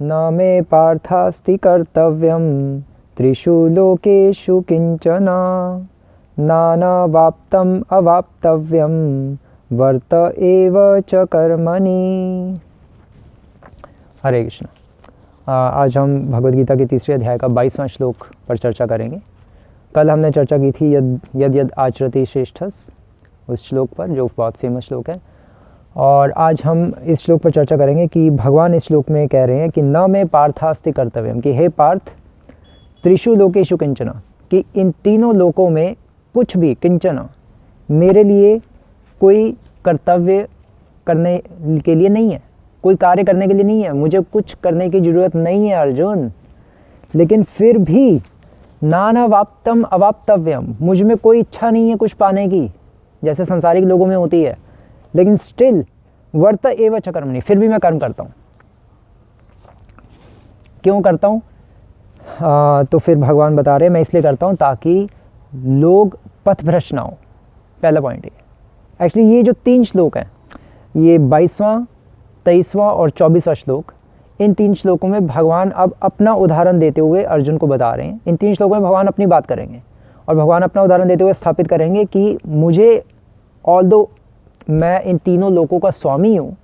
न मे पार्थास्ति कर्तव्यम त्रिषु लोकेषु किंचन नानावाप्तम अवाप्तव्यम वर्त एव च कर्मणि। हरे कृष्ण। आज हम भगवद गीता के तीसरे अध्याय का 22वां श्लोक पर चर्चा करेंगे। कल हमने चर्चा की थी यद यद आचरति श्रेष्ठस, उस श्लोक पर, जो बहुत फेमस श्लोक है। और आज हम इस श्लोक पर चर्चा करेंगे कि भगवान इस श्लोक में कह रहे हैं कि न में पार्थास्ति कर्तव्यम, कि हे पार्थ त्रिषु लोकेषु किंचन, कि इन तीनों लोकों में कुछ भी, किंचन मेरे लिए कोई कर्तव्य करने के लिए नहीं है, कोई कार्य करने के लिए नहीं है, मुझे कुछ करने की ज़रूरत नहीं है अर्जुन। लेकिन फिर भी नानावाप्तम अवाप्तव्यम, मुझ में कोई इच्छा नहीं है कुछ पाने की, जैसे संसारिक लोगों में होती है, लेकिन स्टिल वर्त एव च कर्मणि, फिर भी मैं कर्म करता हूँ। क्यों करता हूँ? तो फिर भगवान बता रहे हैं मैं इसलिए करता हूँ ताकि लोग पथभ्रष्ट ना हो। पहला पॉइंट ये। एक्चुअली ये जो 3 श्लोक हैं, ये 22वां, 23वां और 24वां श्लोक, इन 3 श्लोकों में भगवान अब अपना उदाहरण देते हुए अर्जुन को बता रहे हैं। इन 3 श्लोकों में भगवान अपनी बात करेंगे और भगवान अपना उदाहरण देते हुए स्थापित करेंगे कि मुझे, ऑल्दो मैं इन तीनों लोकों का स्वामी हूँ,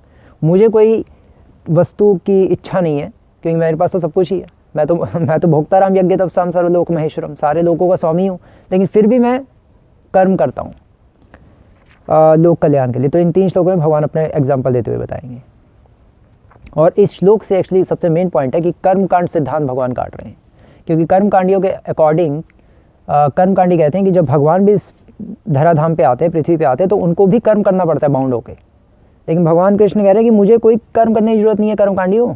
मुझे कोई वस्तु की इच्छा नहीं है, क्योंकि मेरे पास तो सब कुछ ही है। मैं तो भोक्ता राम यज्ञ तपसाम सर्वलोक महेश्वरम, सारे लोगों का स्वामी हूँ, लेकिन फिर भी मैं कर्म करता हूँ लोक कल्याण के लिए। तो इन 3 श्लोकों में भगवान अपने एग्जाम्पल देते हुए बताएंगे। और इस श्लोक से एक्चुअली सबसे मेन पॉइंट है कि कर्मकांड सिद्धांत भगवान काट रहे हैं, क्योंकि कर्मकांडियों के अकॉर्डिंग कर्मकांडी कहते हैं कि जब भगवान भी इस धराधाम पे आते हैं, पृथ्वी पे आते हैं, तो उनको भी कर्म करना पड़ता है बाउंड होके। लेकिन भगवान कृष्ण कह रहे हैं कि मुझे कोई कर्म करने की जरूरत नहीं है कर्मकांडियों,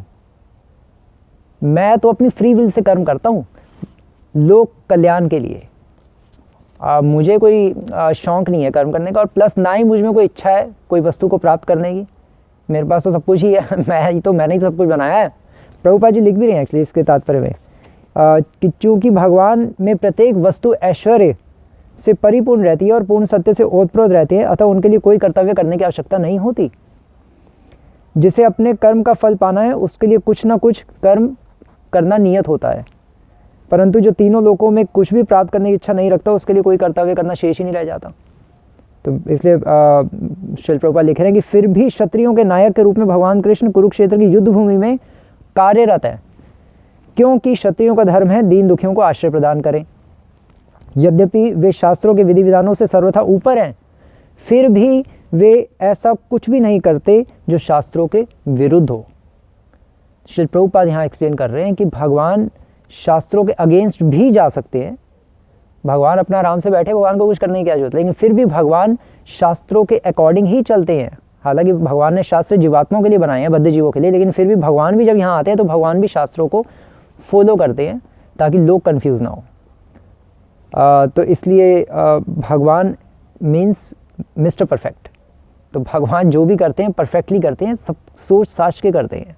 मैं तो अपनी फ्री विल से कर्म करता हूँ लोक कल्याण के लिए। मुझे कोई शौक नहीं है कर्म करने का, और प्लस ना ही मुझ में कोई इच्छा है कोई वस्तु को प्राप्त करने की। मेरे पास तो सब कुछ ही है, मैंने ही सब कुछ बनाया है। प्रभुपाद जी लिख भी रहे हैं एक्चुअली इसके तात्पर्य में कि चूँकि भगवान में प्रत्येक वस्तु ऐश्वर्य से परिपूर्ण रहती है और पूर्ण सत्य से ओतप्रोत रहती है, अतः उनके लिए कोई कर्तव्य करने की आवश्यकता नहीं होती। जिसे अपने कर्म का फल पाना है उसके लिए कुछ ना कुछ कर्म करना नियत होता है, परंतु जो तीनों लोकों में कुछ भी प्राप्त करने की इच्छा नहीं रखता उसके लिए कोई कर्तव्य करना शेष ही नहीं रह जाता। तो इसलिए श्रील प्रभुपाद लिख रहे हैं कि फिर भी क्षत्रियों के नायक के रूप में भगवान कृष्ण कुरुक्षेत्र की युद्ध भूमि में कार्यरत है, क्योंकि क्षत्रियों का धर्म है दीन दुखियों को आश्रय प्रदान करें। यद्यपि वे शास्त्रों के विधि विधानों से सर्वथा ऊपर हैं, फिर भी वे ऐसा कुछ भी नहीं करते जो शास्त्रों के विरुद्ध हो। श्री प्रभुपाद यहाँ एक्सप्लेन कर रहे हैं कि भगवान शास्त्रों के अगेंस्ट भी जा सकते हैं। भगवान अपना आराम से बैठे, भगवान को कुछ करने की क्या जरूरत, लेकिन फिर भी भगवान शास्त्रों के अकॉर्डिंग ही चलते हैं। हालांकि भगवान ने शास्त्र जीवात्माओं के लिए बनाए हैं, बद्ध जीवों के लिए, लेकिन फिर भी भगवान भी जब यहाँ आते हैं तो भगवान भी शास्त्रों को फॉलो करते हैं ताकि लोग कन्फ्यूज़ ना हो। तो इसलिए भगवान मीन्स मिस्टर परफेक्ट। तो भगवान जो भी करते हैं परफेक्टली करते हैं, सब सोच साच के करते हैं,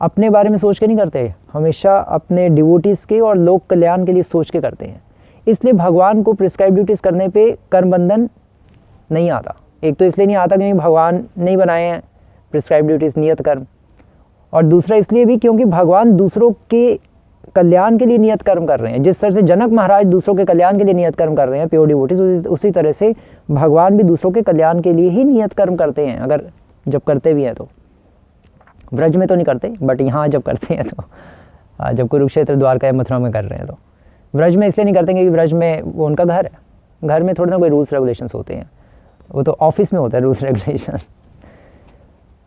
अपने बारे में सोच के नहीं करते, हमेशा अपने डिवोटीज़ के और लोक कल्याण के लिए सोच के करते हैं। इसलिए भगवान को प्रिस्क्राइब ड्यूटीज़ करने पे कर्म बंधन नहीं आता। एक तो इसलिए नहीं आता क्योंकि भगवान नहीं बनाए हैं प्रिस्क्राइब ड्यूटीज़, नियत कर्म, और दूसरा इसलिए भी क्योंकि भगवान दूसरों के कल्याण के लिए नियत कर्म कर रहे हैं। जिस तरह से जनक महाराज दूसरों के कल्याण के लिए नियत कर्म कर रहे हैं प्योर डिवोटीज, उसी तरह से भगवान भी दूसरों के कल्याण के लिए ही नियत कर्म करते हैं, अगर जब करते भी हैं तो। ब्रज में तो नहीं करते, बट यहाँ जब करते हैं तो, जब कुरुक्षेत्र द्वारका या मथुरा में कर रहे हैं तो। ब्रज में इसलिए नहीं करते क्योंकि ब्रज में वो उनका घर है, घर में थोड़े ना कोई रूल्स रेगुलेशंस होते हैं, वो तो ऑफिस में होता है रूल्स रेगुलेशन।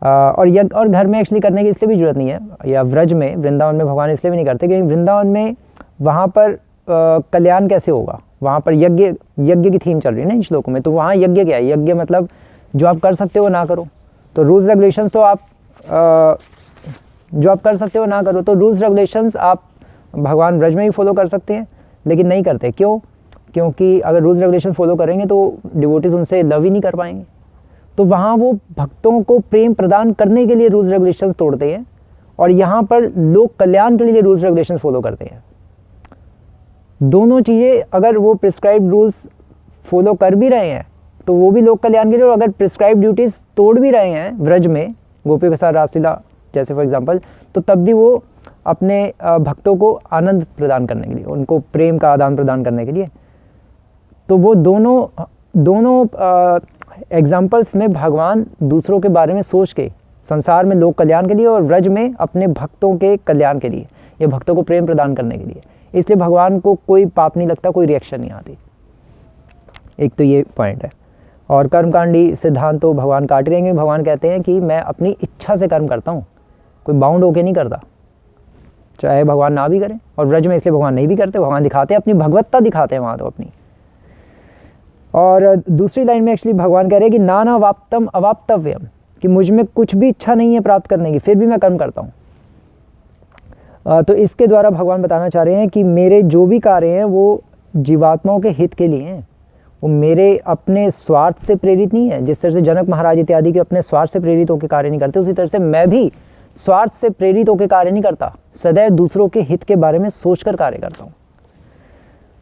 और घर में एक्चुअली करने की इसलिए भी जरूरत नहीं है, या व्रज में, वृंदावन में भगवान इसलिए भी नहीं करते क्योंकि वृंदावन में वहाँ पर कल्याण कैसे होगा, वहाँ पर यज्ञ की थीम चल रही है ना इन श्लोकों में। तो वहाँ यज्ञ क्या है, यज्ञ मतलब जो आप कर सकते हो ना करो। तो रूल्स रेगुलेशंस तो आप जो आप कर सकते हो ना करो, तो रूल्स रेगुलेशंस आप भगवान ब्रज में ही फॉलो कर सकते हैं, लेकिन नहीं करते। क्यों? क्योंकि अगर रूल्स रेगुलेशन फॉलो करेंगे तो डिवोटीज उनसे लव ही नहीं कर पाएंगे। तो वहाँ वो भक्तों को प्रेम प्रदान करने के लिए रूल्स रेगुलेशंस तोड़ते हैं, और यहाँ पर लोक कल्याण के लिए रूल्स रेगुलेशंस फॉलो करते हैं। दोनों चीज़ें, अगर वो प्रिस्क्राइब्ड रूल्स फॉलो कर भी रहे हैं तो वो भी लोक कल्याण के लिए, और अगर प्रिस्क्राइब ड्यूटीज़ तोड़ भी रहे हैं व्रज में गोपियों के साथ रासलीला जैसे फॉर एग्जांपल, तो तब भी वो अपने भक्तों को आनंद प्रदान करने के लिए, उनको प्रेम का आदान प्रदान करने के लिए, तो वो दोनों एग्जाम्पल्स में भगवान दूसरों के बारे में सोच के, संसार में लोक कल्याण के लिए और व्रज में अपने भक्तों के कल्याण के लिए, या भक्तों को प्रेम प्रदान करने के लिए, इसलिए भगवान को कोई पाप नहीं लगता, कोई रिएक्शन नहीं आती। एक तो ये पॉइंट है। और कर्मकांडी सिद्धांत तो भगवान काट रहेंगे। भगवान कहते हैं कि मैं अपनी इच्छा से कर्म करता हूँ, कोई बाउंड होके नहीं करता, चाहे भगवान ना भी करें। और व्रज में इसलिए भगवान नहीं भी करते, भगवान दिखाते हैं अपनी भगवत्ता, दिखाते हैं वहाँ तो अपनी। और दूसरी लाइन में एक्चुअली भगवान कह रहे हैं कि नाना वाप्तम अवाप्तव्यम, कि मुझ में कुछ भी इच्छा नहीं है प्राप्त करने की, फिर भी मैं कर्म करता हूँ। तो इसके द्वारा भगवान बताना चाह रहे हैं कि मेरे जो भी कार्य हैं वो जीवात्माओं के हित के लिए हैं, वो मेरे अपने स्वार्थ से प्रेरित नहीं है। जिस तरह से जनक महाराज इत्यादि के अपने स्वार्थ से प्रेरित होकर कार्य नहीं करते, उसी तरह से मैं भी स्वार्थ से प्रेरित होकर कार्य नहीं करता, सदैव दूसरों के हित के बारे में सोचकर कार्य करता हूँ।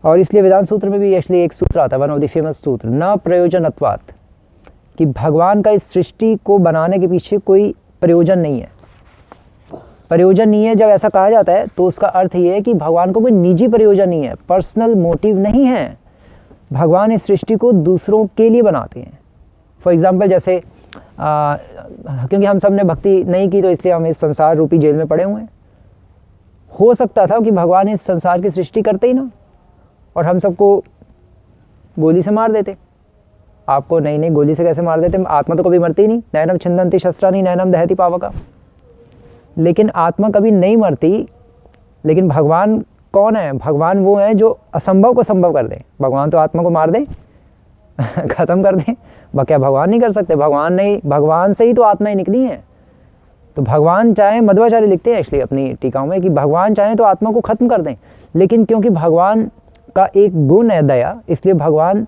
और इसलिए वेदांत सूत्र में भी एक्चुअली एक सूत्र आता है, वन ऑफ द फेमस सूत्र, न प्रयोजनत्वात्, कि भगवान का इस सृष्टि को बनाने के पीछे कोई प्रयोजन नहीं है। प्रयोजन नहीं है जब ऐसा कहा जाता है तो उसका अर्थ ये है कि भगवान को कोई निजी प्रयोजन नहीं है, पर्सनल मोटिव नहीं है। भगवान इस सृष्टि को दूसरों के लिए बनाते हैं। फॉर एग्जाम्पल जैसे क्योंकि हम सब ने भक्ति नहीं की तो इसलिए हम इस संसार रूपी जेल में पड़े हुए हैं। हो सकता था कि भगवान इस संसार की सृष्टि करते ही ना, और हम सबको गोली से मार देते। आपको नहीं गोली से कैसे मार देते, आत्मा तो कभी मरती ही नहीं, नैनम छिन्दन्ति शस्त्राणि नैनम दहति पावका। लेकिन आत्मा कभी नहीं मरती। लेकिन भगवान कौन है? भगवान वो है जो असंभव को संभव कर दे। भगवान तो आत्मा को मार दे खत्म कर दे, क्या भगवान नहीं कर सकते? भगवान से ही तो आत्माएं निकली हैं। तो भगवान चाहे, मध्वाचार्य लिखते हैं एक्चुअली अपनी टीकाओं में कि भगवान चाहे तो आत्मा को खत्म कर दें, लेकिन क्योंकि भगवान का एक गुण है दया, इसलिए भगवान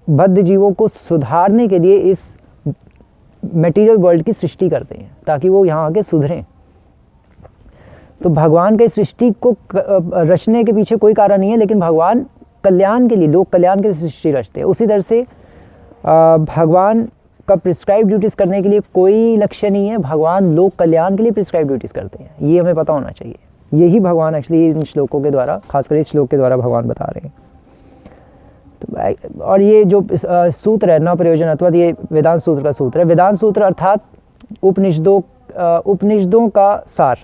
बद्ध जीवों को सुधारने के लिए इस मटेरियल वर्ल्ड की सृष्टि करते हैं ताकि वो यहाँ आके सुधरें। तो भगवान के सृष्टि को रचने के पीछे कोई कारण नहीं है, लेकिन भगवान कल्याण के लिए, लोक कल्याण के लिए सृष्टि रचते हैं। उसी तरह से भगवान का प्रिस्क्राइब ड्यूटीज़ करने के लिए कोई लक्ष्य नहीं है, भगवान लोक कल्याण के लिए प्रिस्क्राइब ड्यूटीज़ करते हैं। ये हमें पता होना चाहिए। यही भगवान एक्चुअली इन श्लोकों के द्वारा, खासकर इस श्लोक के द्वारा भगवान बता रहे हैं। तो और ये जो सूत्र है न प्रयोजनत्वात्, ये वेदांत सूत्र का सूत्र है। वेदांत सूत्र अर्थात उपनिषदों का सार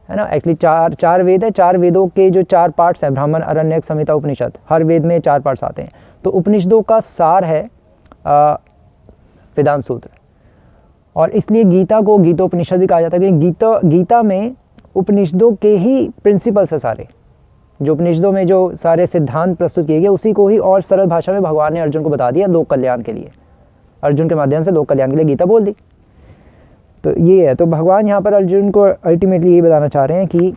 है ना। एक्चुअली चार वेद है, चार वेदों के जो चार पार्ट्स हैं, ब्राह्मण, आरण्यक, संहिता, उपनिषद, हर वेद में चार पार्ट्स आते हैं। तो उपनिषदों का सार है वेदांत सूत्र। और इसलिए गीता को गीतोपनिषद भी कहा जाता है, क्योंकि गीता में उपनिषदों के ही प्रिंसिपल्स है सारे। जो उपनिषदों में जो सारे सिद्धांत प्रस्तुत किए गए, उसी को ही और सरल भाषा में भगवान ने अर्जुन को बता दिया लोक कल्याण के लिए। अर्जुन के माध्यम से लोक कल्याण के लिए गीता बोल दी। तो ये है। तो भगवान यहाँ पर अर्जुन को अल्टीमेटली ये बताना चाह रहे हैं कि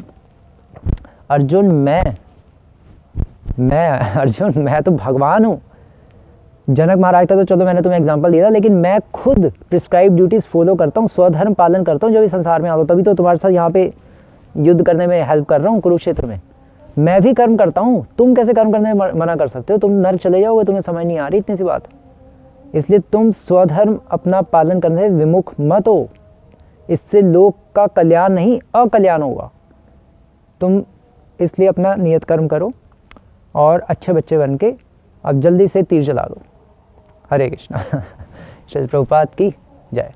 अर्जुन मैं तो भगवान हूँ। जनक महाराज का तो चलो मैंने तुम्हें एग्जांपल दिया था, लेकिन मैं खुद प्रिस्क्राइब ड्यूटीज़ फॉलो करता हूँ, स्वधर्म पालन करता हूँ। जब इस संसार में आता हूँ तभी तो तुम्हारे साथ यहाँ पे युद्ध करने में हेल्प कर रहा हूँ कुरुक्षेत्र में। मैं भी कर्म करता हूँ, तुम कैसे कर्म करने में मना कर सकते हो? तुम नर्क चले जाओगे, तुम्हें समझ नहीं आ रही इतनी सी बात। इसलिए तुम स्वधर्म अपना पालन करने से विमुख मत हो। इससे लोक का कल्याण नहीं, अकल्याण होगा। तुम इसलिए अपना नियत कर्म करो और अच्छे बच्चे बन के अब जल्दी से तीर चला दो। हरे कृष्णा। श्री प्रभुपाद की जय।